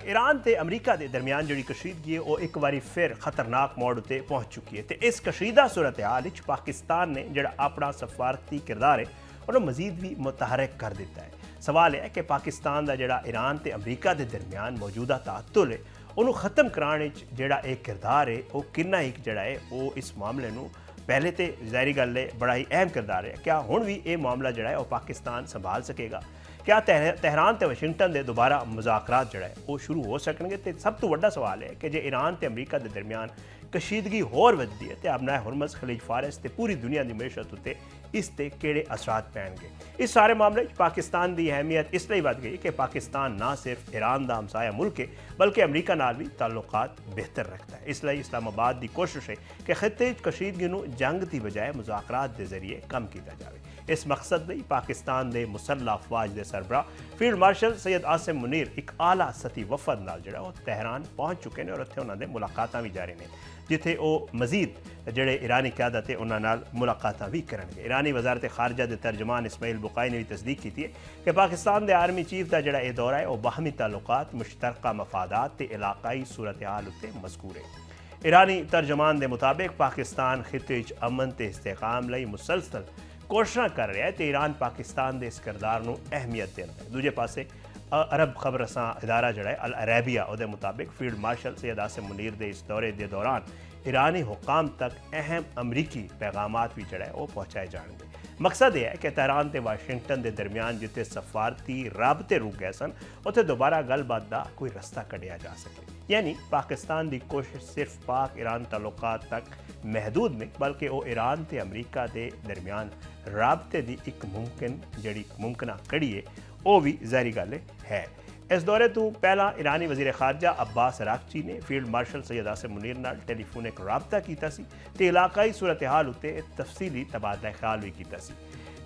Iran ते अमरीका के दरमियान जी कशीदगी है वह एक बार फिर खतरनाक मोड़ उत्ते पहुँच चुकी है। तो इस कशीदा सूरत हाल पाकिस्तान ने जोड़ा अपना सफारती किरदार है उन्होंने मजीद भी मुतहरक कर दिता है। सवाल है कि पाकिस्तान का जोड़ा ईरान ते अमरीका के दरमियान मौजूदा तातुल है उन्होंने ख़त्म कराने जोड़ा एक किरदार है वह किन्ना एक जोड़ा है वो इस मामले में पहले तो ज़ाहिरी गल है बड़ा ही अहम किरदार है। क्या हुण भी ये मामला जोड़ा है वह पाकिस्तान संभाल सकेगा? क्या तेहरान ते वाशिंगटन के दोबारा मुज़ाकरात जोड़ा है वो शुरू हो सकणगे? तो सब तो वड्डा सवाल है कि जे ईरान ते अमरीका के दरमियान कशीदगी होर वधदी है तो अपना हुरमज़ खलीज फारस ते पूरी दुनिया की मैशत उत्ते इस ते केड़े असरात पैणगे? इस सारे मामले पाकिस्तान की अहमियत इसलिए वध गई कि पाकिस्तान ना सिर्फ ईरान का हमसाया मुल्क है बल्कि अमरीका नाल भी ताल्लुकात बेहतर रखता है। इसलिए इस्लामाबाद की कोशिश है कि खिते कशीदगी नूं जंग की बजाय मुज़ाकरात के जरिए कम किया जाए। इस मकसद लई पाकिस्तान के मुसल्ला अफवाज के सरबराह फील्ड मार्शल सैयद आसिम मुनीर एक आला सती वफद नाल जिहड़ा वो तेहरान पहुँच चुके हैं और उत्थे उन्होंने मुलाकातां भी जारी ने जिथे वो मजीद जोड़े ईरानी क्यादत है उन्होंने मुलाकातां भी करेंगे। ईरानी वजारत खारजा के तर्जमान इस्माइल बुकाई ने भी तस्दीक की है कि पाकिस्तान के आर्मी चीफ का जोड़ा यह दौरा है वह बाहमी ताल्लुकात मुश्तरका मफादात ते इलाकाई सूरत हाल उत्ते मज़कूर है। ईरानी तर्जमान के मुताबिक पाकिस्तान खिते अमन ते इस्तेहकाम लई मुसलसल कोशिशां कर रहा है तो ईरान पाकिस्तान के इस किरदार को अहमियत देता है। दूजे पासे अरब खबरसां इदारा जोड़ा है अल अरेबिया उहदे मुताबिक फील्ड मार्शल सैयद आसिम मुनीर के इस दौरे के दौरान ईरानी हुकाम तक अहम अमरीकी पैगामात भी जोड़ा है वो पहुँचाए जाएंगे। मकसद यह है कि तेहरान ते वाशिंगटन के दरमियान जिथे सफारती राबते रुक गए सन उत्थे दोबारा गलबात का कोई रस्ता कढ़िया जा सके। यानी पाकिस्तान की कोशिश सिर्फ पाक ईरान ताल्लुकात तक महदूद नहीं बल्कि वो ईरान ते अमरीका के दरमियान राबते की एक मुमकिन जी मुमकिना कड़ी है वो भी ज़ाहिरी गल है। इस दौरे तो पहला ईरानी वजीर खारजा अब्बास अरागची ने फील्ड मार्शल सैयद आसिम मुनीर नाल टेलीफोनिक राबता किया तो इलाकाई सूरत हाल उत्ते तफसीली तबादला ख्याल भी किया।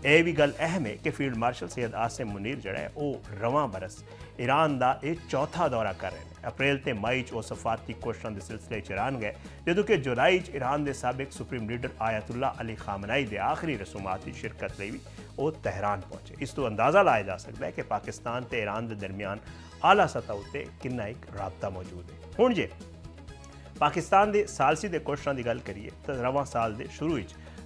यह भी गल अहम है कि फील्ड मार्शल सैयद आसिम मुनीर जोड़ा है वो रवां बरस ईरान का एक चौथा दौरा कर रहे हैं। अप्रैल ते मई वो सफारती कोशिशों के सिलसिले ईरान गए जो कि जुलाई ईरान के सबक सुप्रीम लीडर आयतुल्लाह अली खामनाई के आखिरी रसूमात की शिरकत लई भी वो तेहरान पहुंचे। इस तो अंदाज़ा लाया जा सकता है कि पाकिस्तान ते ईरान के दरमियान आला सतह उत्ते कितना एक राबता मौजूद है। हुण जे पाकिस्तान के सालसी के कोशिशों की गल करिए तो रवां साल के शुरू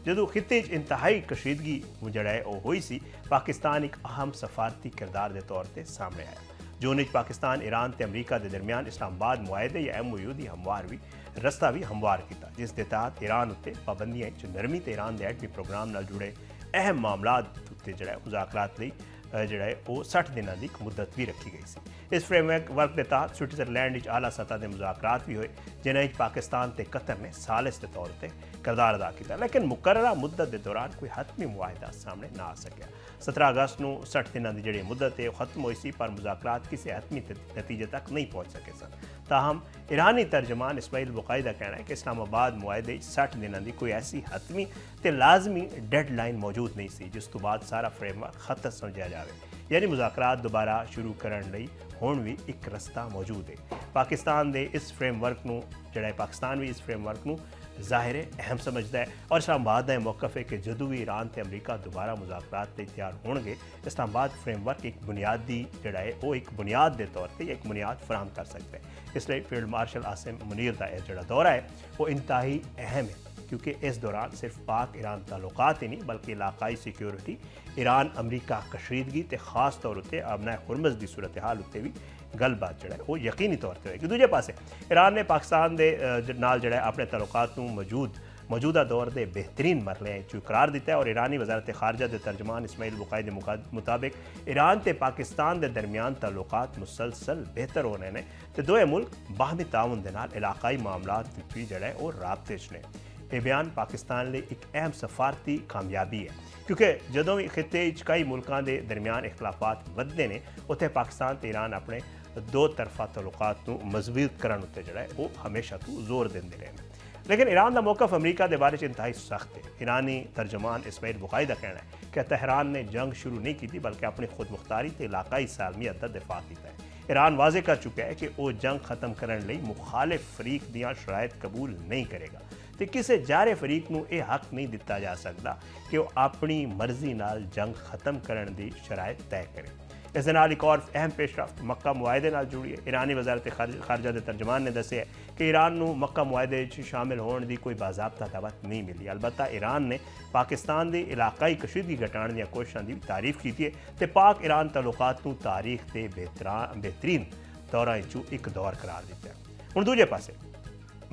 जो खिते इंतहाई कशीदगी जड़ा है वो हुई सी पाकिस्तान एक अहम सफारती किरदार के तौर पर सामने आया। जून पाकिस्तान ईरान ते अमरीका के दरमियान इस्लामाबाद मुआहदे या MOU की हमवार भी रस्ता भी हमवार किया जिस के तहत ईरान उत्ते पाबंदियां नरमी ते ईरान के एटमी प्रोग्राम नाल जुड़े अहम मामला उत्ते जड़ा मुज़ाकरात लई जोड़ा है वो 60 दिनों की मुद्दत भी रखी गई सी। इस फ्रेमवर्क के तहत स्विट्जरलैंड आला सतह के मुज़ाकरात भी हुए जिन्हें पाकिस्तान ते कतर ने सालिस के तौर पर किरदार अदा किया लेकिन मुकर्ररा मुद्दत के दौरान कोई हतमी मुआहदा सामने ना आ सकिया। 17 अगस्त को 60 दिनों की जी मुद्दत है खत्म हुई सी पर मुज़ाकरात किसी हतमी नतीजे तक नहीं पहुँच सके सन। ताहम ईरानी तर्जमान इस्माइल बुकाई का कहना है कि इस्लामाबाद मुआहदे 60 दिनों की कोई ऐसी हतमी तो लाजमी डेडलाइन मौजूद नहीं सी जिस तो बाद सारा फ्रेमवर्क खत्म समझा जाए। यानी मुज़ाकरात दोबारा शुरू करने लई हुण भी एक रस्ता मौजूद है। पाकिस्तान के इस फ्रेमवर्क को जोड़ा है पाकिस्तान भी इस फ्रेमवर्क को ज़ाहिर अहम समझता है और इस्लामाबाद का मौकफ है कि जदों भी ईरान ते अमरीका दोबारा मुज़ाकरात लई तैयार होंगे इस्लामाबाद फ्रेमवर्क एक बुनियादी जोड़ा है वो एक बुनियाद के तौर पर एक बुनियाद फराहम कर सकता है। इसलिए फील्ड मार्शल आसिम मुनीर का यह जोड़ा दौरा है वो इंतहाई अहम है क्योंकि इस दौरान सिर्फ पाक ईरान ताल्लुकात ही नहीं बल्कि इलाकाई सिक्योरिटी ईरान अमरीका कशीदगी तो खास तौर पर अपना हुरमज़ की सूरत हाल उत्ते भी गलबात जोड़ा है वो यकीनी तौर पर होगी। दूजे पासे ईरान ने पाकिस्तान के नाल जोड़ा है अपने ताल्लुकात मौजूदा दौर के बेहतरीन मरले करार दिता है और ईरानी वजारत खारजा के तर्जमान इस्माइल बुकाई के मुताबिक ईरान ते पाकिस्तान के दरमियान ताल्लुकात मुसलसल बेहतर हो रहे हैं तो दोए मुल्क बाहमी ताउन के नाल इलाकाई मामलात भी जोड़ा है वो राबते च ने। यह बयान पाकिस्तान लिए एक अहम सफारती कामयाबी है क्योंकि जदों भी खिते कई मुल्कों के दरमियान इख्तलाफात वधदे ने उत्थे पाकिस्तान ते ईरान अपने दो तरफा ताल्लुकात को मजबूत करने उत्ते जोड़ा है वो हमेशा तो जोर देंदे रहे हैं। लेकिन ईरान का मौकफ अमरीका के बारे में इंतहाई सख्त है। ईरानी तर्जमान इस्माइल बुखारी का कहना है कि तेहरान ने जंग शुरू नहीं की बल्कि अपनी खुद मुख्तारी ते इलाकाई सालमियत का दिफा किया है। ईरान वाजे कर चुका है कि वो जंग खत्म करने लई मुखालिफ फरीक दियां शराइत कबूल नहीं करेगा तो किसी जारे फरीक को यह हक नहीं दिता जा सकता कि वो अपनी मर्जी नाल जंग खत्म करने की शराइत तय करे। इस दे नाल एक और अहम पेशरफ्त मक्का मुआहदे नाल जुड़ी है। ईरानी वजारत खारजा के तर्जमान ने दस्सिया कि ईरान नूं मक्का मुआहदे च शामिल होने की कोई बाज़ाब्ता दावत नहीं मिली। अलबत्ता ईरान ने पाकिस्तान की इलाकाई कशीदगी घटाने दी कोशिशों की तारीफ की है तो पाक ईरान तल्लुकात नूं तारीख के बेहतरीन दौरां चों एक दौर करार दिता है। हुण दूजे पासे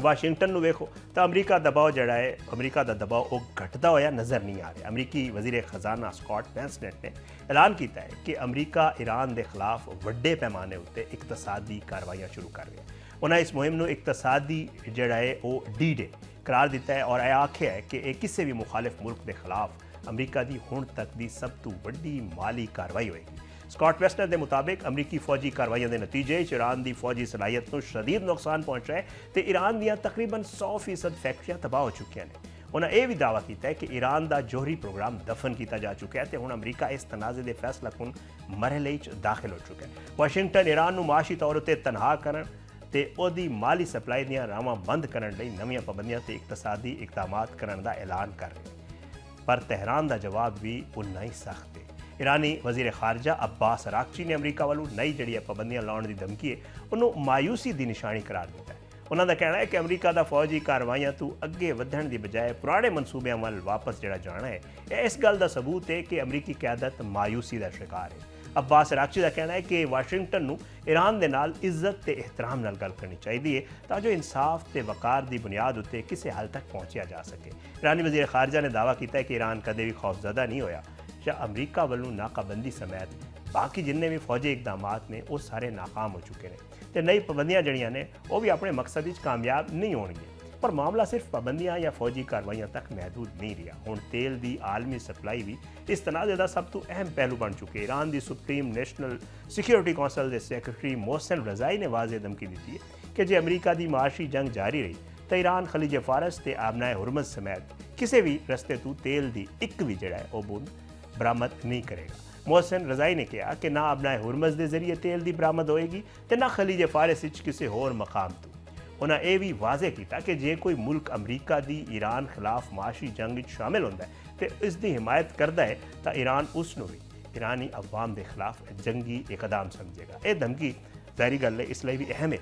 वाशिंगटन नूं वेखो तो अमरीका दबाव जिहड़ा है अमरीका का दबाव वो घटदा होया नज़र नहीं आ रहा। अमरीकी वज़ीर खजाना स्कॉट बेसेंट ने ऐलान किया है कि अमरीका ईरान के खिलाफ वड्डे पैमाने उत्ते इकतसादी कार्रवाइयां शुरू कर रही है। उन्हें इस मुहिम नूं इकतसादी जिहड़ा है वो डी-डे करार दिता है और यह आख्या है कि यह किसी भी मुखालिफ मुल्क के खिलाफ अमरीका की हुण तक की सब तो वड्डी माली कार्रवाई होएगी। स्कॉट वेस्टर के मुताबिक अमरीकी फौजी कार्रवाइयों के नतीजे ईरान की फौजी सलाहियत को शदीद नुकसान पहुंचा है तो ईरान दी तकरीबन 100% फैक्ट्रियां तबाह हो चुकी हैं। उन्हें यह भी दावा किया है कि ईरान का जौहरी प्रोग्राम दफन किया जा चुका है तो हुण अमरीका इस तनाज़े के फैसला कुन मरहले दाखिल हो चुका है। वाशिंगटन ईरान को माशी तौर पर तनहा करन ते ओदी माली सप्लाई दी रावां बंद करने लई नवीं पाबंदियां ते इकतसादी इकदामात करने का ऐलान कर रहे हैं, पर तेहरान का जवाब भी उन्ना ही सख्त है। ईरानी वज़ीर खारजा अब्बास अरागची ने अमरीका वालों नई जड़ी पाबंदियां लाने की धमकी है उन्होंने मायूसी की निशानी करार दिता है। उन्होंने कहना है कि अमरीका का फौजी कार्रवाइयां तो अगे वधण की बजाय पुराने मनसूबों वाल वापस जड़ा जाना है। यह इस गल का सबूत है कि अमरीकी क्यादत मायूसी का शिकार है। अब्बास अरागची का कहना है कि वाशिंगटन नूं ईरान के नाल इज्जत ते एहतराम नाल गल करनी चाहिए ताजो इंसाफ ते वकार की बुनियाद उत्ते किसी हल तक पहुंचा जा सके। ईरानी वज़ीर खारजा ने दावा किया है कि ईरान कदे भी खौफजदा नहीं होया या अमरीका वालों नाकाबंदी समेत बाकी जिन्ने भी फौजी इकदाम ने वो सारे नाकाम हो चुके हैं तो नई पाबंदियां जड़ियां ने वो भी अपने मकसद विच कामयाब नहीं होणगियां। पर मामला सिर्फ पाबंदियां या फौजी कार्रवाइयां तक महदूद नहीं रहा। हुण तेल की आलमी सप्लाई भी इस तनाज़े का सब तो अहम पहलू बन चुके। ईरान की सुप्रीम नेशनल सिक्योरिटी कौंसल के सैक्रटरी मोहसिन रज़ाई ने वाज़े धमकी दी है कि जे अमरीका की माशी जंग जारी रही तो ईरान खलीज फारस ते आबनाए हुरमज समेत किसी भी रस्ते तो तेल की एक भी जड़ा है वो बूंद बरामद नहीं करेगा। मोहसिन रज़ाई ने कहा कि ना आबनाए हुरमज के जरिए तेल की बरामद होएगी तो ना खलीज फारस किसी होर मकाम तो। उन्हें यह भी वाजे किया कि जे कोई मुल्क अमरीका की ईरान खिलाफ माशी जंग शामिल होता है तो इसकी हिमायत करता है तो ईरान उसनों भी ईरानी अवाम के खिलाफ जंगी इकदाम समझेगा। यह धमकी जारी गल है इसलिए भी अहम है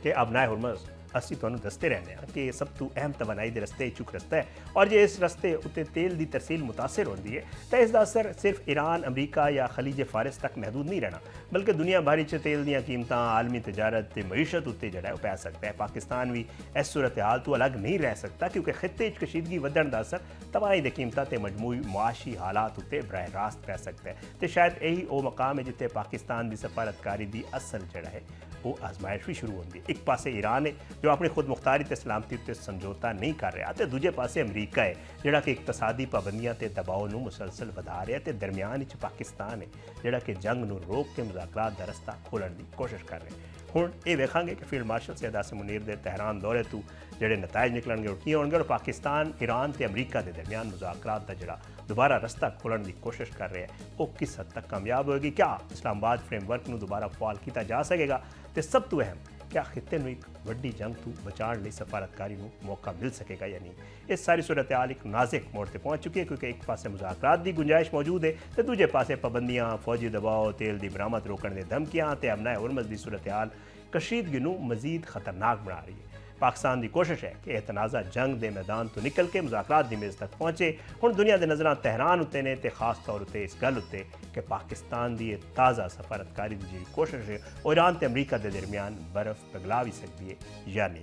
कि अबनाए हुरमज असी तुहानूं दसते रहने कि सब तो अहम तवानाई के रस्ते चुक रस्ता है और जे इस रस्ते उत्ते तेल की तरसील मुतासर होती है तो इसका असर सिर्फ ईरान अमरीका या खलीज फारस तक महदूद नहीं रहना बल्कि दुनिया भर च तेल दी कीमतां आलमी तजारत ते मईशत उत्ते जड़ा है पै सकता है। पाकिस्तान भी इस सूरत हाल तो अलग नहीं रह सकता क्योंकि खिते च कशीदगी वधण का असर तबाही की कीमतां ते मजमूई मुआशी हालात उत्ते बराह रास्त पै सकता है तो शायद यही वो मकाम है जिथे पाकिस्तान की सफारतकारी की असल जड़ा है वो आजमाइश भी शुरू होती है। एक पासे ईरान है जो अपनी खुद मुख्तारी ते सलामती उत्ते समझौता नहीं कर रहा तो दूजे पासे अमरीका है जिहड़ा कि इकतसादी पाबंदियां ते दबाव नूं मुसलसल वधा रहा तो दरमियान च पाकिस्तान है जिहड़ा कि जंग नूं रोक के मुज़ाकरात दा रस्ता खोलण की कोशिश कर रहे हैं। हुण ये वेखांगे कि फील्ड मार्शल सैयद आसिम मुनीर के तेहरान दौरे तो जिहड़े नताइज निकलणगे वो की होणगे और पाकिस्तान ईरान ते अमरीका के दरमियान मुज़ाकरात दा जिहड़ा दोबारा रस्ता खोलण की कोशिश कर रहे हैं वो किस हद तक कामयाब होगी। क्या इस्लामाबाद फ्रेमवर्क नूं दोबारा फआल किया जा सकेगा तो सब तो अहम क्या खिते में एक वड्डी जंग तो बचाने सफारतकारी को मौका मिल सकेगा या नहीं। इस सारी सूरत हाल एक नाजिक मोड़ पर पहुँच चुकी है क्योंकि एक पासे मुज़ाकरात की गुंजाइश मौजूद है तो दूजे पासे पाबंदियां फौजी दबाव तेल की बरामद रोकने की धमकियां ते अमना हुरमज की सूरत हाल कशीदगी को मजीद खतरनाक बना रही है। पाकिस्तान की कोशिश है कि यह तनाज़ा जंग के मैदान तो निकल के मुज़ाकरात की मेज़ तक पहुँचे। हुण दुनिया के नज़रां तेहरान उत्ते ने ते खास तौर पर इस गल उत्ते कि पाकिस्तान की ताज़ा सफारतकारी की जी कोशिश है और ईरान ते अमरीका के दरमियान बर्फ पिघला भी सकती है या नहीं।